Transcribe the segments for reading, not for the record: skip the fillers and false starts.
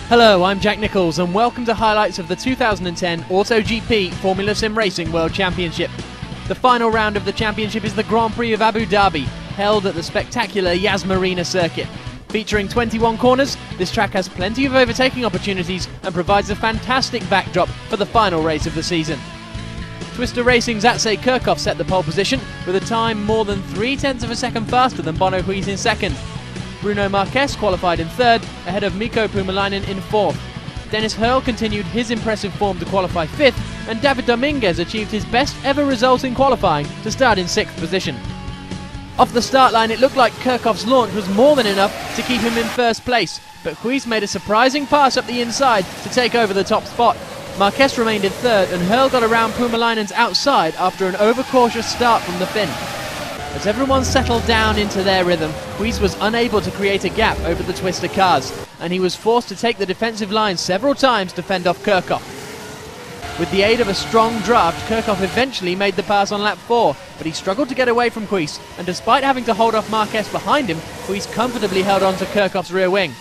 Hello, I'm Jack Nichols and welcome to highlights of the 2010 AutoGP Formula SimRacing World Championship. The final round of the championship is the Grand Prix of Abu Dhabi, held at the spectacular Yas Marina circuit. Featuring 21 corners, this track has plenty of overtaking opportunities and provides a fantastic backdrop for the final race of the season. Twister Racing's Atsej Kirchhoff set the pole position with a time more than 0.3 of a second faster than Bono Huis in second. Bruno Marquez qualified in third, ahead of Mikko Puumalainen in fourth. Dennis Hurl continued his impressive form to qualify fifth, and David Dominguez achieved his best ever result in qualifying to start in sixth position. Off the start line, it looked like Kirchhoff's launch was more than enough to keep him in first place, but Huis made a surprising pass up the inside to take over the top spot. Marquez remained in third, and Hurl got around Puumalainen's outside after an overcautious start from the fin. As everyone settled down into their rhythm, Huis was unable to create a gap over the Twister cars, and he was forced to take the defensive line several times to fend off Kirchhoff. With the aid of a strong draft, Kirchhoff eventually made the pass on lap 4, but he struggled to get away from Huis, and despite having to hold off Marquez behind him, Huis comfortably held on to Kirchhoff's rear wing.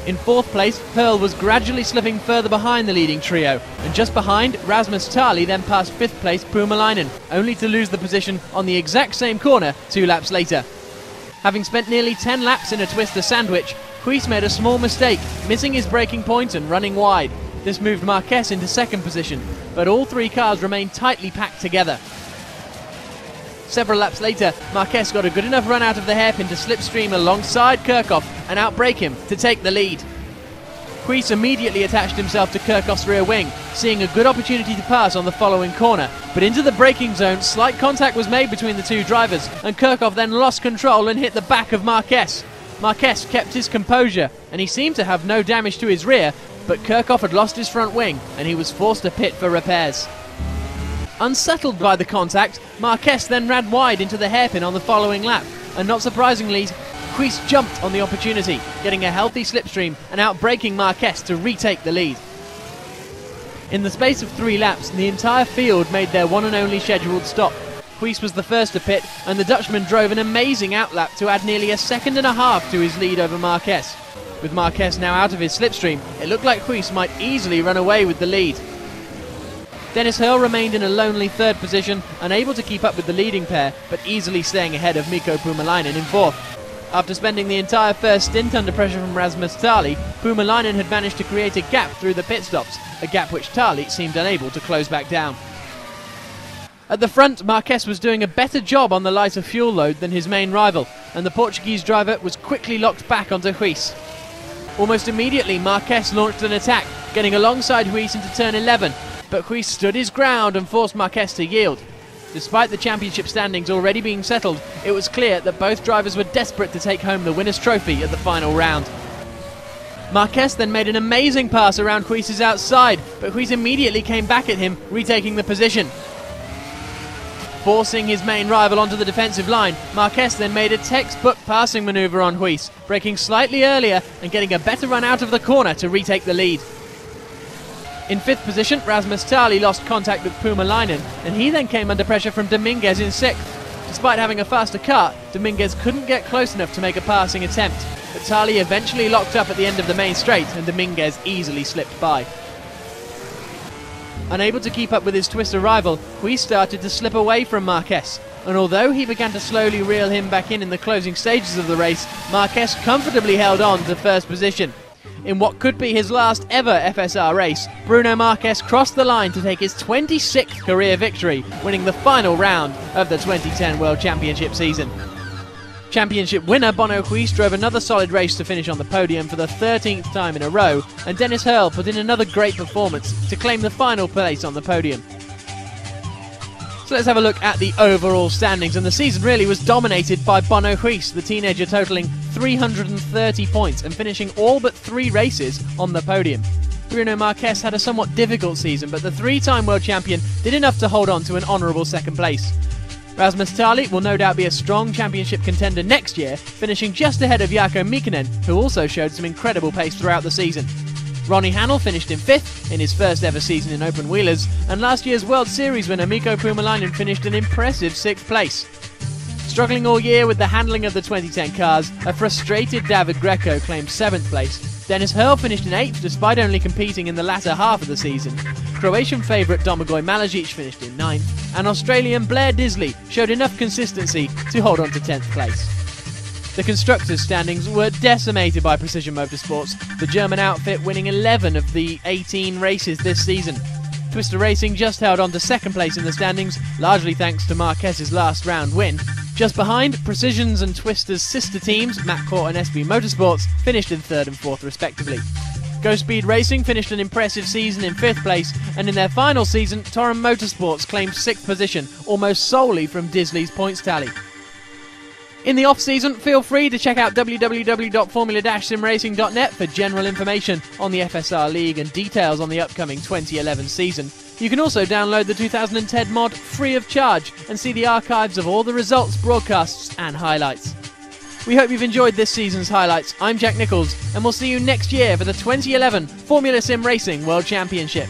In fourth place, Hurl was gradually slipping further behind the leading trio, and just behind, Rasmus Tali then passed fifth place Puumalainen, only to lose the position on the exact same corner 2 laps later. Having spent nearly 10 laps in a Twister sandwich, Huis made a small mistake, missing his braking point and running wide. This moved Marquez into second position, but all 3 cars remained tightly packed together. Several laps later, Marquez got a good enough run out of the hairpin to slipstream alongside Kirchhoff and outbrake him to take the lead. Huis immediately attached himself to Kirchhoff's rear wing, seeing a good opportunity to pass on the following corner, but into the braking zone, slight contact was made between the 2 drivers, and Kirchhoff then lost control and hit the back of Marquez. Marquez kept his composure, and he seemed to have no damage to his rear, but Kirchhoff had lost his front wing, and he was forced to pit for repairs. Unsettled by the contact, Marquez then ran wide into the hairpin on the following lap, and not surprisingly, Huis jumped on the opportunity, getting a healthy slipstream and outbraking Marquez to retake the lead. In the space of 3 laps, the entire field made their one and only scheduled stop. Huis was the first to pit, and the Dutchman drove an amazing outlap to add nearly a second and a half to his lead over Marquez. With Marquez now out of his slipstream, it looked like Huis might easily run away with the lead. Dennis Hurl remained in a lonely third position, unable to keep up with the leading pair, but easily staying ahead of Mikko Puumalainen in fourth. After spending the entire first stint under pressure from Rasmus Tali, Puumalainen had managed to create a gap through the pit stops, a gap which Tali seemed unable to close back down. At the front, Marquez was doing a better job on the lighter fuel load than his main rival, and the Portuguese driver was quickly locked back onto Huis. Almost immediately, Marquez launched an attack, getting alongside Huis into turn 11, but Huis stood his ground and forced Marquez to yield. Despite the championship standings already being settled, it was clear that both drivers were desperate to take home the winner's trophy at the final round. Marquez then made an amazing pass around Huis's outside, but Huis immediately came back at him, retaking the position. Forcing his main rival onto the defensive line, Marquez then made a textbook passing manoeuvre on Huis, braking slightly earlier and getting a better run out of the corner to retake the lead. In fifth position, Rasmus Tali lost contact with Puumalainen, and he then came under pressure from Dominguez in sixth. Despite having a faster car, Dominguez couldn't get close enough to make a passing attempt, but Tali eventually locked up at the end of the main straight, and Dominguez easily slipped by. Unable to keep up with his Twister rival, Huis started to slip away from Marquez, and although he began to slowly reel him back in the closing stages of the race, Marquez comfortably held on to first position. In what could be his last ever FSR race, Bruno Marquez crossed the line to take his 26th career victory, winning the final round of the 2010 World Championship season. Championship winner Bono Huis drove another solid race to finish on the podium for the 13th time in a row, and Dennis Hurl put in another great performance to claim the final place on the podium. So let's have a look at the overall standings, and the season really was dominated by Bono Huis, the teenager totalling 330 points and finishing all but 3 races on the podium. Bruno Marquez had a somewhat difficult season, but the 3-time world champion did enough to hold on to an honourable second place. Rasmus Tali will no doubt be a strong championship contender next year, finishing just ahead of Jarkko Mikkonen, who also showed some incredible pace throughout the season. Ronnie Hannell finished in 5th in his first ever season in open wheelers, and last year's World Series winner Mikko Puumalainen finished in impressive 6th place. Struggling all year with the handling of the 2010 cars, a frustrated David Greco claimed 7th place. Dennis Hurl finished in 8th despite only competing in the latter half of the season. Croatian favourite Domagoj Malazic finished in 9th, and Australian Blair Disley showed enough consistency to hold on to 10th place. The Constructors' standings were decimated by Precision Motorsports, the German outfit winning 11 of the 18 races this season. Twister Racing just held on to 2nd place in the standings, largely thanks to Marquez's last round win. Just behind, Precision's and Twister's sister teams, McCourt and SB Motorsports, finished in 3rd and 4th respectively. Go Speed Racing finished an impressive season in 5th place, and in their final season, Torum Motorsports claimed 6th position, almost solely from Disley's points tally. In the off-season, feel free to check out www.formula-simracing.net for general information on the FSR League and details on the upcoming 2011 season. You can also download the 2010 mod free of charge and see the archives of all the results, broadcasts and highlights. We hope you've enjoyed this season's highlights. I'm Jack Nichols, and we'll see you next year for the 2011 Formula Sim Racing World Championship.